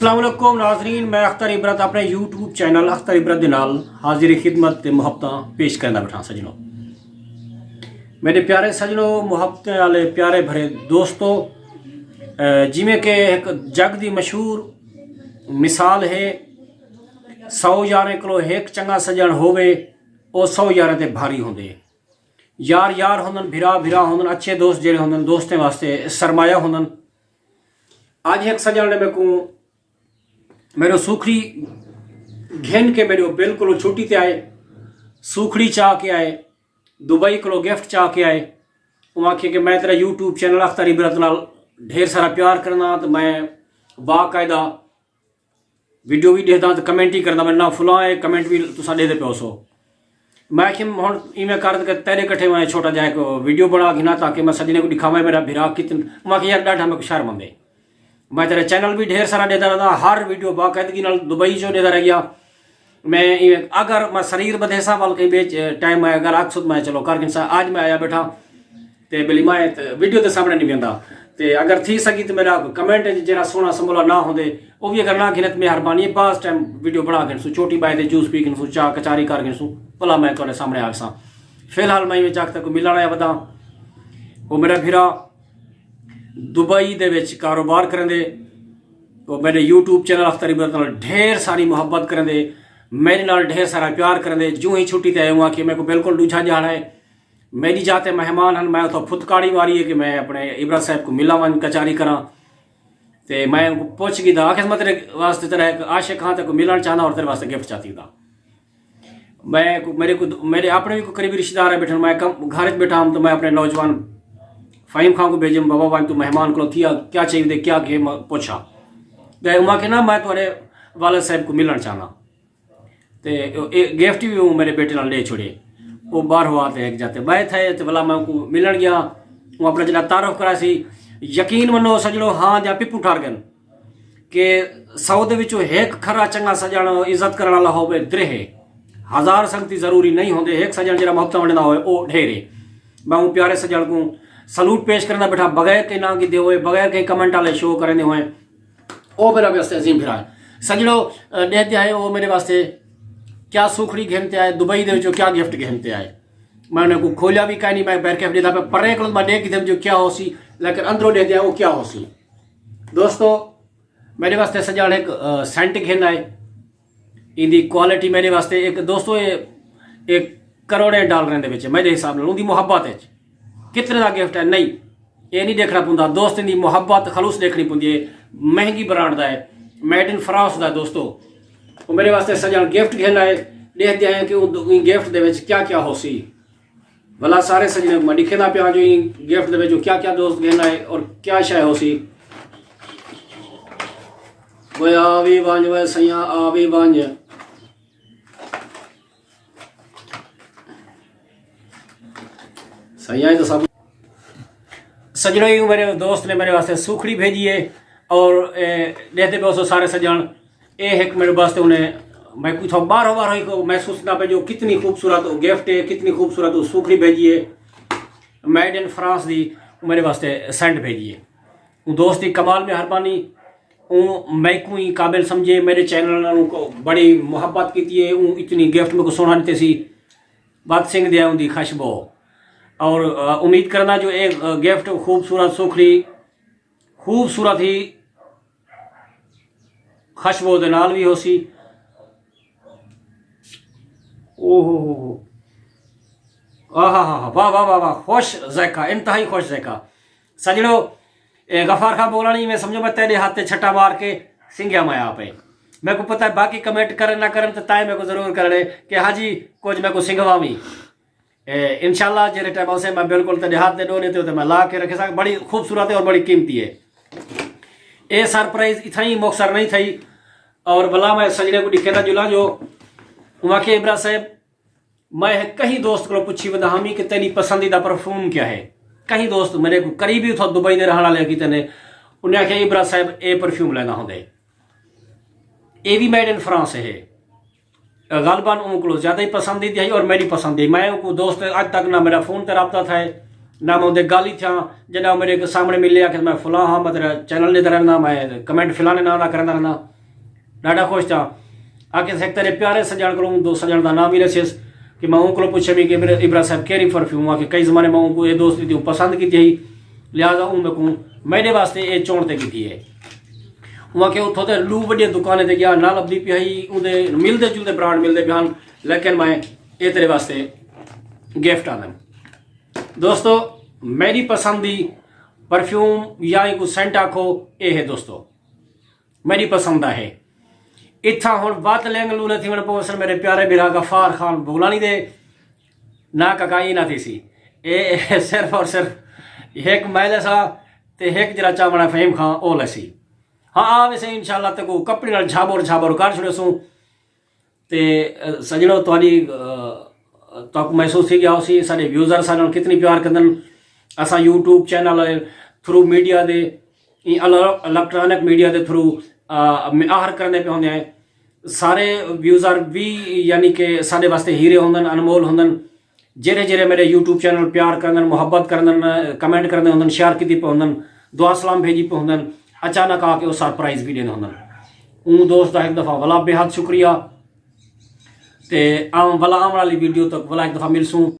अस्सलाम वालेकुम नाजरीन, मैं अख्तर इबरत अपने यूट्यूब चैनल अख्तर इबरत के नाल हाजिर खिदमत ते मुहब्बत पेश करना बैठा। सजनों, मेरे प्यारे सजनों, मुहब्बत वाले प्यारे भरे दोस्तों, जिमें कि एक जग की मशहूर मिसाल है, 100 यारें को एक चंगा सजन होवे वो 100 यारें ते भारी होंदे। यार यार होंदन, भिरा भिरा होंदन, अच्छे दोस्त जेड़े होंदन दोस्तें वास्ते सरमाया होंदन। आज एक सजन ने मेरे को मेरे सूखड़ी घेन के मेरे बिल्कुल छुट्टी ते आए, सूखड़ी चाह के आए, दुबई को गिफ्ट चाह के आए। वो आखे कि मैं तेरा यूट्यूब चैनल अख्तर इबरत नाल ढेर सारा प्यार करना, तो मैं बाकायदा वीडियो भी देखदा तो कमेंट ही करना, मैं ना फुला है कमेंट भी तुसा दे पे सो। मैं आखिम हम इवें कर तेरे कट्ठे मैं छोटा जा एक वीडियो बना घिना ताकि मैं सजने को दिखावा मेरा भिरा कितन। मैं यार डाठा मैं शर्म आंदे, मैं तेरा चैनल भी ढेर सारा देता रहता, हर वीडियो बाकायदगी नाल दुबई जो देता रह गया। मैं अगर मैं शरीर बधेसा वाल कहीं बेच टाइम मैं अगर अक्सुद मैं चलो कर आज मैं आया बैठा तो बिली मैं वीडियो के सामने नहीं बेंदा, तो अगर थी सकी तो मेरा कमेंट जरा सोना समोला ना होंदे वो भी अगर ना गिनत मेहरबानी बस टाइम वीडियो बना गिनसू, छोटी बाई दे जूस पी गिनसू, चाह कचारी कर गिनसू, भला मैं थोड़े सामने आ सा। फिलहाल मैं चाक तक मिलना है बता, वो मेरा भिरा दुबई दे विच कारोबार करेंदे, वो मेरे यूट्यूब चैनल अख्तर इबरत नाल ढेर सारी मुहब्बत करेंदे, मेरे नाल ढेर सारा प्यार करेंदे। जो ही छुट्टी ते आए हुआ कि मेरे को बिल्कुल दूजा जाना है, मेरी जाते मेहमान हैं, मैं तो फुतकारी मारी है कि मैं अपने इबरत साहब को मिला वन कचारी करा, तो मैं उनको पूछ गई था आखिर मैं तेरे वास्ते तेरा एक आशिक हाँ तेरे को मिलना चाहना और तेरे वास्ते गिफ्ट चाहती था। मैं मेरे अपने भी कोई करीबी रिश्तेदार है बैठे, मैं कम घर बैठा हूँ, तो मैं अपने नौजवान फ़हीम खां को भेजूँ, बाबा भाई तू मेहमान को थी क्या चाहिए दे क्या के पूछा, तो उमा के ना मैं थोड़े वालद साहब को मिलना चाहना, तो गिफ्ट भी वो मेरे बेटे नाल ले छोड़े। वो बाहर हुआ तो एक जाते बाय थे, तो भला मैं उनको मिलन गया, वो अपना जरा तारुफ करा सी। यकीन मनो सजड़ो हाँ जा पिपू ठार गन कि 100 दे विचों एक खरा चंगा सजण इज्जत करने वाला होवे द्रेहे, 1000 संगति जरूरी नहीं होंदे, एक सजण जरा मुहब्बत वंडदा होवे वो ढेरे। मैं वो प्यारे सजण को सलूट पेश करना बैठा बगैर के ना की दे हुए, बगैर के कमेंट वाले शो करने हुए, वो मेरा वास्ते अजीम फिरा सजड़ो दे दिया है। वो मेरे वास्ते क्या सूखड़ी घेनते आए, दुबई दे जो क्या गिफ्ट घेनते आए, मैं उन्हें को खोलिया भी कहीं नहीं, मैं बैर के देता पे परे को मैं देख जो क्या हो सी, लेकिन अंदरों दे दिया वो क्या हो सी। दोस्तों मेरे वास्ते सजान एक सेंट घेना है, इनकी क्वालिटी मेरे वास्ते एक दोस्तों एक करोड़े डॉलर के मेरे हिसाब से उनकी मुहब्बत है कितने का गिफ्ट है, नहीं ये नहीं देखना पौंदा, दोस्त की मुहब्बत खलूस देखनी पौंदी है। महंगी ब्रांड का है, मेड इन फ्रांस का दोस्तों, वो मेरे वास्ते सजान गिफ्ट घेना है, देख दिया है कि गिफ्ट दे क्या क्या हो सी। भला सारे सजने मैं दिखेना पिया जो गिफ्ट दे जो क्या क्या दोस्त घेना है और क्या शाय हो सी। वो आवी बांझ वे सैया आवी बांझ, सैया तो सब सजनों ही मेरे दोस्त ने मेरे वास्ते सूखड़ी भेजी है, और देते पे सारे सजन ये एक मेरे वास्ते उन्हें मैं कुछ बार बार को महसूस ना पे जो कितनी खूबसूरत गिफ्ट है, कितनी खूबसूरत सूखड़ी भेजी है, मेड इन फ्रांस दी मेरे वास्ते सेंट भेजी है। वो दोस्त की कमाल मेहरबानी, मैं को ही काबिल समझे, मेरे चैनल को बड़ी मुहब्बत की है, इतनी गिफ्ट मेरे को सोना देते सी बात सिंह दिया उनकी खुशबू, और उम्मीद करना जो एक गिफ्ट खूबसूरत सूखड़ी खूबसूरत ही खुशबू दे नाल भी हो सी। ओहो आहा हा वाह वाह वाह वाह, खुश जैका, इंतहाई खुश जैका। सजड़ो गफार खां बोला नहीं, मैं समझो मैं तेरे हाथ से छट्टा मार के सिंघिया मैं आप है। मेरे को पता है बाकी कमेंट करें ना करें तो ताए मेरे को जरूर करने कि हाँ जी कुछ मेरे को सिंघवावी इंशाल्लाह जेरे टाइम से मैं बिल्कुल तेरे हाथ दे डोने तो मैं ला के रखे सा। बड़ी खूबसूरत है और बड़ी कीमती है। ये सरप्राइज इतना ही मुख्तसर नहीं थी, और भला मैं सजने को दिखे ना जुला जो वहाँ के इब्रा साहब, मैं कहीं दोस्त को पूछी बता हमी कि तेरी पसंदीदा परफ्यूम क्या है। कहीं दोस्त मेरे को करीबी था दुबई दे रहने वाले की तेने उन्हें आख्या इब्रा साहब ये परफ्यूम लेना होंगे, ये भी मेड इन फ्रांस है, गालबान उनको ज़्यादा ही पसंदीदा है और मेरी पसंदी। मैं उनको दोस्त आज तक ना मेरा फ़ोन पर रबता था ना मैं उन्हें गाली था, जना मेरे सामने मिले कि मैं फुला हाँ मैं तेरा चैनल लेता रहना, मैं कमेंट फिलाने ना करना रहना। ॾाढा ख़ुशि था। आखिर एक तेरे प्यारे सजण को दो सजण का नाम ही रसियस कि मैं उनको पूछे भी कि इब्रा साहब कहिड़ी परफ्यूम आ कि कई ज़माने में उनको ये दोस्त दी पसंद की थी, लिहाजा उनको मेरे वास्ते ये चोण ते की है। उनके उतो तो लू वॾी दुकान ते गया ना लभदी पई ही, उनके मिलते जुलते ब्रांड मिलते पे हैं, लेकिन मैं ये तेरे वास्ते गिफ्ट आंदम। दोस्तों मेरी पसंदी परफ्यूम या को सेंट आखो ये है दोस्तों, मेरी पसंद है। इतना हूँ बात लेंग लूने थी पोसन मेरे प्यारे बिरा गफार खान बुगलानी दे ना ककाई ना थी सी ए सिर्फ और सिर्फ एक मैले सा ते एक जरा चावना फहीम खां ओ लसी। हाँ आ वैसे इंशाल्लाह ते को कपड़े नाल झाबोर झाबोर कर छड़ो सूं ते सजणो तुहाडी तो महसूस थी गया उसी साडे व्यूज़र साडे कितनी प्यार कंदन। असां यूट्यूब चैनल थ्रू मीडिया दे इलेक्ट्रॉनिक मीडिया के थ्रू आहर करने पे होंगे हैं। सारे व्यूज़र भी यानी कि साढ़े वास्ते हीरे होंदन, अनमोल होंदन। जेरे जेरे मेरे यूट्यूब चैनल प्यार करदन, मुहब्बत करदन, कमेंट करदे होंदन, शेयर कीती पे होंदन, दुआ सलाम भेजी पे होंदन, अचानक आके वो सरप्राइज भी देने होंदन। उन दोस्त का एक दफ़ा वला बेहद शुक्रिया ते आम वला आने वाली वीडियो तक वला एक दफ़ा मिलसूँ।